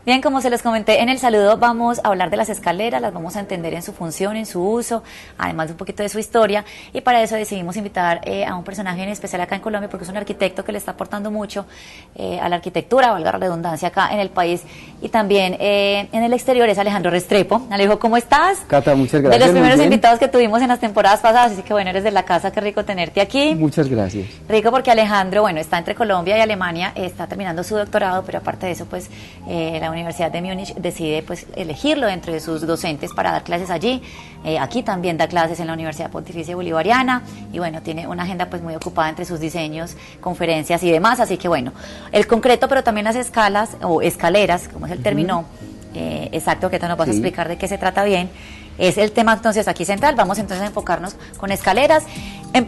Bien, como se los comenté en el saludo, vamos a hablar de las escaleras, las vamos a entender en su función, en su uso, además de un poquito de su historia, y para eso decidimos invitar a un personaje en especial acá en Colombia, porque es un arquitecto que le está aportando mucho a la arquitectura, valga la redundancia, acá en el país y también en el exterior. Es Alejandro Restrepo. Alejo, ¿cómo estás? Cata, muchas gracias. De los primeros invitados que tuvimos en las temporadas pasadas, así que bueno, eres de la casa, qué rico tenerte aquí. Muchas gracias. Rico porque Alejandro, bueno, está entre Colombia y Alemania, está terminando su doctorado, pero aparte de eso, pues la Universidad de Múnich decide pues elegirlo entre de sus docentes para dar clases allí. Aquí también da clases en la Universidad Pontificia Bolivariana y bueno, tiene una agenda pues muy ocupada entre sus diseños, conferencias y demás, así que bueno, el concreto, pero también las escalas o escaleras, como es el término exacto, que tú nos vas a explicar de qué se trata bien, es el tema entonces aquí central. Vamos entonces a enfocarnos con escaleras.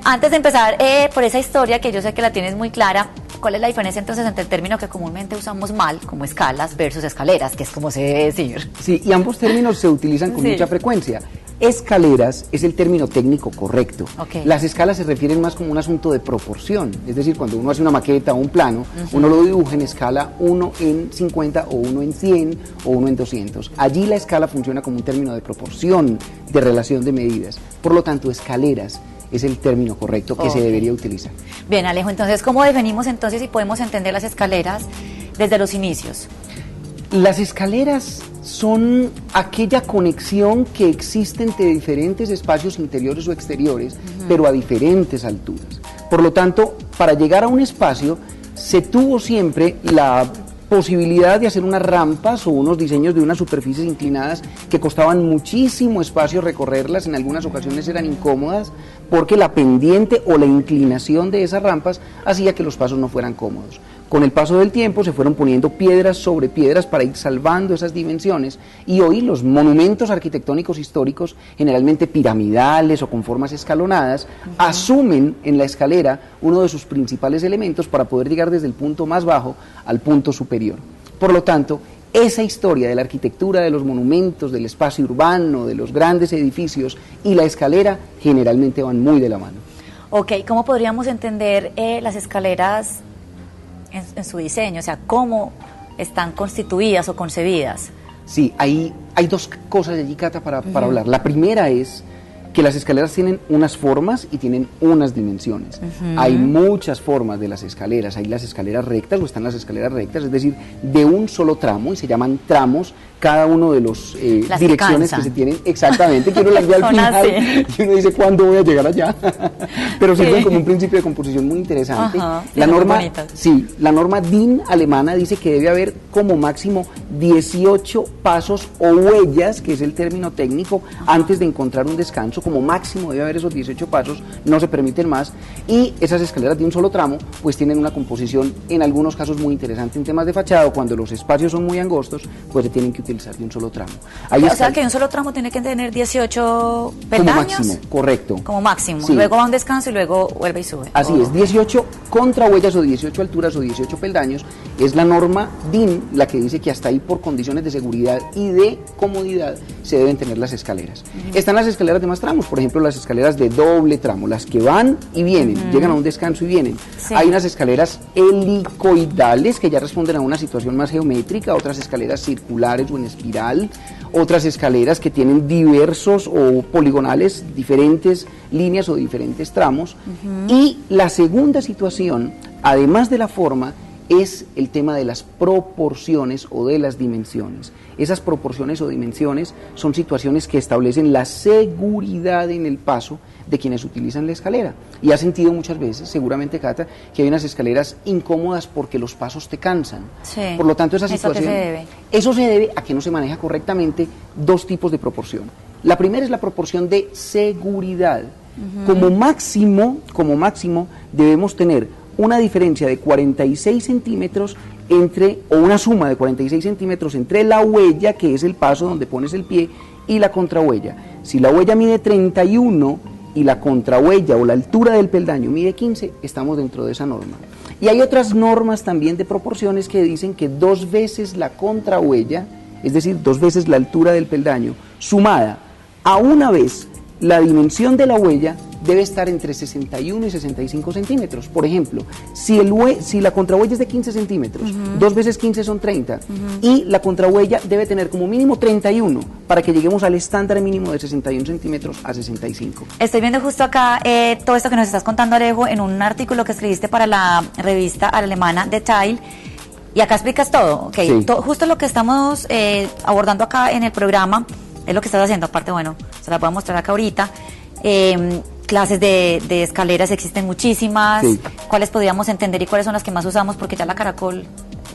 Antes de empezar por esa historia que yo sé que la tienes muy clara, ¿cuál es la diferencia entonces entre el término que comúnmente usamos mal, como escalas, versus escaleras, que es como se debe decir? Sí, y ambos términos se utilizan con mucha frecuencia. Escaleras es el término técnico correcto. Las escalas se refieren más como un asunto de proporción, es decir, cuando uno hace una maqueta o un plano, uno lo dibuja en escala 1 en 50 o 1 en 100 o 1 en 200. Allí la escala funciona como un término de proporción, de relación de medidas. Por lo tanto, escaleras es el término correcto que se debería utilizar. Bien, Alejo, entonces, ¿cómo definimos entonces y podemos entender las escaleras desde los inicios? Las escaleras son aquella conexión que existe entre diferentes espacios interiores o exteriores, pero a diferentes alturas. Por lo tanto, para llegar a un espacio se tuvo siempre la posibilidad de hacer unas rampas o unos diseños de unas superficies inclinadas que costaban muchísimo espacio recorrerlas, en algunas ocasiones eran incómodas porque la pendiente o la inclinación de esas rampas hacía que los pasos no fueran cómodos. Con el paso del tiempo se fueron poniendo piedras sobre piedras para ir salvando esas dimensiones y hoy los monumentos arquitectónicos históricos, generalmente piramidales o con formas escalonadas, asumen en la escalera uno de sus principales elementos para poder llegar desde el punto más bajo al punto superior. Por lo tanto, esa historia de la arquitectura, de los monumentos, del espacio urbano, de los grandes edificios y la escalera generalmente van muy de la mano. Ok, ¿cómo podríamos entender las escaleras en su diseño? O sea, ¿cómo están constituidas o concebidas? Sí, hay dos cosas allí, Cata, para hablar. La primera es que las escaleras tienen unas formas y tienen unas dimensiones. Hay muchas formas de las escaleras. Hay las escaleras rectas o están las escaleras rectas, es decir, de un solo tramo, y se llaman tramos cada uno de los direcciones que se tienen. Exactamente, que uno las ve al final y uno dice, ¿cuándo voy a llegar allá? Pero sirven como un principio de composición muy interesante. La norma DIN alemana dice que debe haber como máximo 18 pasos o huellas, que es el término técnico, antes de encontrar un descanso. Como máximo debe haber esos 18 pasos, no se permiten más, y esas escaleras de un solo tramo pues tienen una composición en algunos casos muy interesante en temas de fachado. Cuando los espacios son muy angostos, pues se tienen que utilizar de un solo tramo. O sea que un solo tramo tiene que tener 18 peldaños. Como máximo, correcto. Como máximo, luego va un descanso y luego vuelve y sube. Así es, 18 contrahuellas o 18 alturas o 18 peldaños es la norma DIN, la que dice que hasta ahí, por condiciones de seguridad y de comodidad, se deben tener las escaleras. Están las escaleras de más tramos, por ejemplo las escaleras de doble tramo, las que van y vienen, llegan a un descanso y vienen. Hay unas escaleras helicoidales que ya responden a una situación más geométrica, otras escaleras circulares o en espiral, otras escaleras que tienen diversos o poligonales, diferentes líneas o diferentes tramos. Y la segunda situación, además de la forma, es el tema de las proporciones o de las dimensiones. Esas proporciones o dimensiones son situaciones que establecen la seguridad en el paso de quienes utilizan la escalera. Y has sentido muchas veces, seguramente, Cata, que hay unas escaleras incómodas porque los pasos te cansan. Por lo tanto, esa situación, eso se debe a que no se maneja correctamente dos tipos de proporción. La primera es la proporción de seguridad. Como máximo debemos tener una diferencia de 46 centímetros o una suma de 46 centímetros entre la huella, que es el paso donde pones el pie, y la contrahuella. Si la huella mide 31 y la contrahuella o la altura del peldaño mide 15, estamos dentro de esa norma. Y hay otras normas también de proporciones que dicen que 2 veces la contrahuella, es decir, 2 veces la altura del peldaño, sumada a una vez la dimensión de la huella, debe estar entre 61 y 65 centímetros. Por ejemplo, si la contrahuella es de 15 centímetros, 2 veces 15 son 30, y la contrahuella debe tener como mínimo 31 para que lleguemos al estándar mínimo de 61 centímetros a 65. Estoy viendo justo acá todo esto que nos estás contando, Alejo, en un artículo que escribiste para la revista alemana Detail, y acá explicas todo, ¿ok? Sí. Justo lo que estamos abordando acá en el programa es lo que estás haciendo, aparte, bueno, se la voy a mostrar acá ahorita. Clases de escaleras existen muchísimas. Sí. ¿Cuáles podríamos entender y cuáles son las que más usamos? Porque ya la Caracol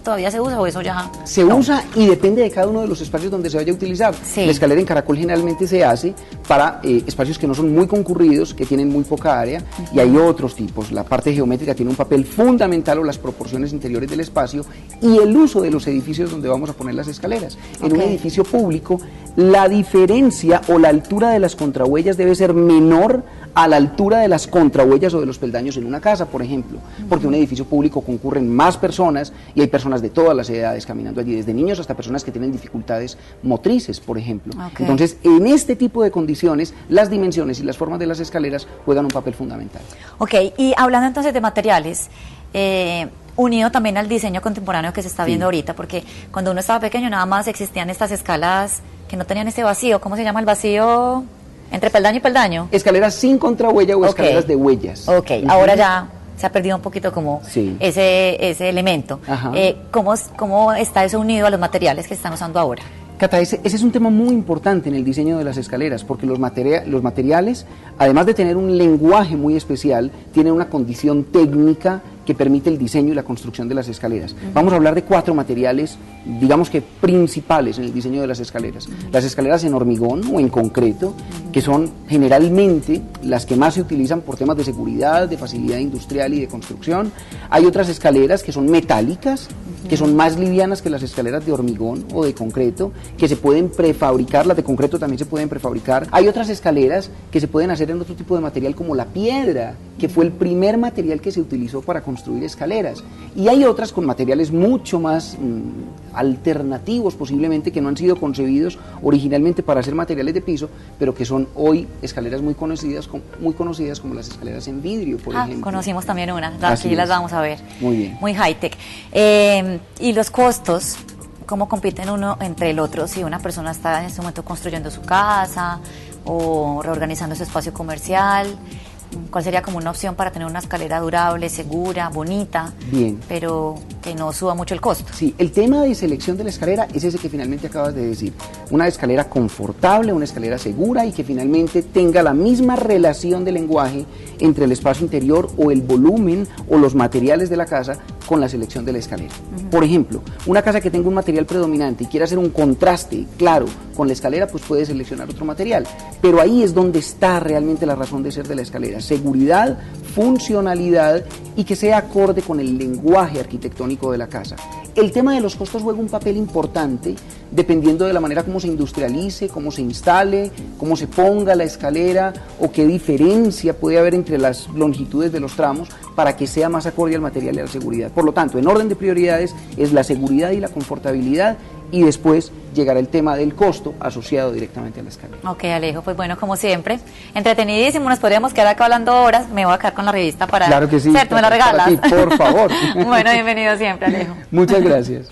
todavía se usa, o eso ya se usa y depende de cada uno de los espacios donde se vaya a utilizar. Sí. La escalera en Caracol generalmente se hace para espacios que no son muy concurridos, que tienen muy poca área, y hay otros tipos. La parte geométrica tiene un papel fundamental, o las proporciones interiores del espacio, y el uso de los edificios donde vamos a poner las escaleras. En un edificio público, la diferencia o la altura de las contrahuellas debe ser menor a la altura de las contrahuellas o de los peldaños en una casa, por ejemplo, porque en un edificio público concurren más personas y hay personas de todas las edades caminando allí, desde niños hasta personas que tienen dificultades motrices, por ejemplo. Entonces, en este tipo de condiciones, las dimensiones y las formas de las escaleras juegan un papel fundamental. Ok, y hablando entonces de materiales, unido también al diseño contemporáneo que se está viendo ahorita, porque cuando uno estaba pequeño nada más existían estas escalas que no tenían ese vacío. ¿Cómo se llama el vacío entre peldaño y peldaño? Escaleras sin contrahuella o escaleras de huellas. Ok, ahora ya se ha perdido un poquito como ese elemento. ¿Cómo está eso unido a los materiales que se están usando ahora? Cata, ese es un tema muy importante en el diseño de las escaleras, porque los materiales, además de tener un lenguaje muy especial, tienen una condición técnica que permite el diseño y la construcción de las escaleras. Vamos a hablar de 4 materiales, digamos que principales en el diseño de las escaleras. Las escaleras en hormigón o en concreto, que son generalmente las que más se utilizan por temas de seguridad, de facilidad industrial y de construcción. Hay otras escaleras que son metálicas, que son más livianas que las escaleras de hormigón o de concreto, que se pueden prefabricar. Las de concreto también se pueden prefabricar. Hay otras escaleras que se pueden hacer en otro tipo de material, como la piedra, que fue el primer material que se utilizó para construir escaleras. Y hay otras con materiales mucho más alternativos, posiblemente, que no han sido concebidos originalmente para ser materiales de piso, pero que son hoy escaleras muy conocidas como las escaleras en vidrio, por ejemplo. Conocimos también una, aquí las vamos a ver. Muy bien. Muy high-tech. Y los costos, ¿cómo compiten uno entre el otro? Si una persona está en este momento construyendo su casa o reorganizando su espacio comercial, ¿cuál sería como una opción para tener una escalera durable, segura, bonita, pero que no suba mucho el costo? Sí, el tema de selección de la escalera es ese que finalmente acabas de decir. Una escalera confortable, una escalera segura y que finalmente tenga la misma relación de lenguaje entre el espacio interior o el volumen o los materiales de la casa con la selección de la escalera. Por ejemplo, una casa que tenga un material predominante y quiera hacer un contraste claro con la escalera, pues puede seleccionar otro material. Pero ahí es donde está realmente la razón de ser de la escalera. Seguridad, funcionalidad y que sea acorde con el lenguaje arquitectónico de la casa. El tema de los costos juega un papel importante dependiendo de la manera como se industrialice, cómo se instale, cómo se ponga la escalera o qué diferencia puede haber entre las longitudes de los tramos para que sea más acorde al material y a la seguridad. Por lo tanto, en orden de prioridades es la seguridad y la confortabilidad, y después llegará el tema del costo asociado directamente a la escalera. Ok, Alejo, pues bueno, como siempre, entretenidísimo, nos podríamos quedar acá hablando horas, me voy a quedar con la revista para... Claro que sí. ¿Cierto? ¿Me la regalas? Para ti, por favor. Bueno, bienvenido siempre, Alejo. Muchas gracias.